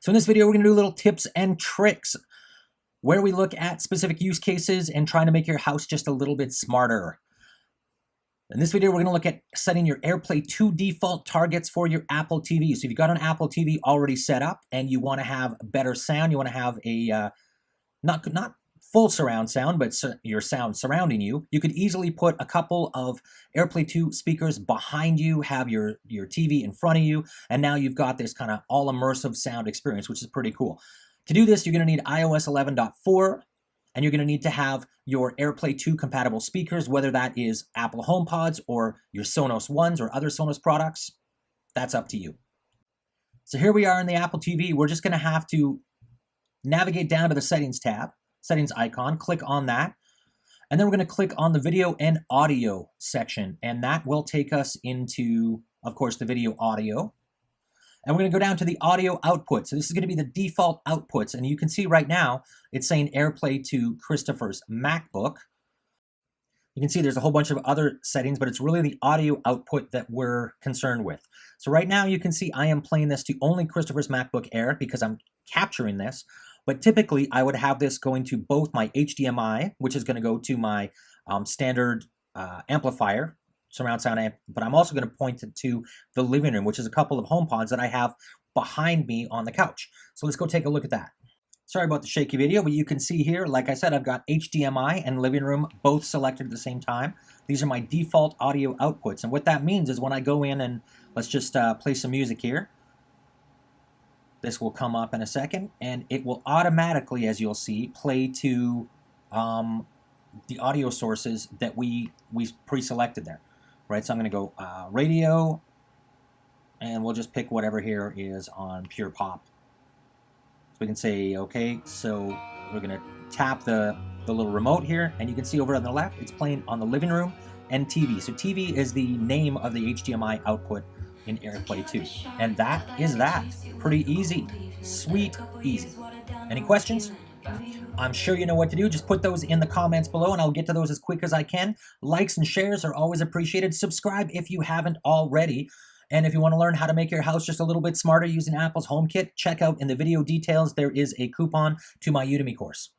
So in this video, we're going to do little tips and tricks where we look at specific use cases and trying to make your house just a little bit smarter. In this video, we're going to look at setting your Airplay 2 default targets for your Apple TV. So if you've got an Apple TV already set up and you want to have better sound, you want to have a not full surround sound, but your sound surrounding you, you could easily put a couple of Airplay 2 speakers behind you, have your TV in front of you, and now you've got this kind of all immersive sound experience, which is pretty cool. To do this, you're going to need iOS 11.4, and you're going to need to have your Airplay 2 compatible speakers, whether that is Apple HomePods or your Sonos Ones or other Sonos products. That's up to you. So here we are in the Apple TV. We're just going to have to navigate down to the Settings tab, Settings icon, click on that, and then we're going to click on the Video and Audio section, and that will take us into, of course, the video audio. And we're going to go down to the audio output. So this is going to be the default outputs. And you can see right now, it's saying Airplay to Christopher's MacBook. You can see there's a whole bunch of other settings, but it's really the audio output that we're concerned with. So right now you can see I am playing this to only Christopher's MacBook Air because I'm capturing this. But typically I would have this going to both my HDMI, which is going to go to my standard amplifier, surround sound amp, but I'm also going to point it to the living room, which is a couple of HomePods that I have behind me on the couch. So let's go take a look at that. Sorry about the shaky video, but you can see here, like I said, I've got HDMI and living room both selected at the same time. These are my default audio outputs. And what that means is when I go in and let's just play some music here, this will come up in a second and it will automatically, as you'll see, play to the audio sources that we pre-selected there. Right, so I'm going to go radio, and we'll just pick whatever here is on pure pop. So we can say, okay, so we're going to tap the little remote here, and you can see over on the left, it's playing on the living room and TV. So TV is the name of the HDMI output in Airplay 2. And that is that. Pretty easy. Sweet, easy. Any questions? I'm sure you know what to do. Just put those in the comments below and I'll get to those as quick as I can. Likes and shares are always appreciated. Subscribe if you haven't already. And if you want to learn how to make your house just a little bit smarter using Apple's HomeKit, check out in the video details. There is a coupon to my Udemy course.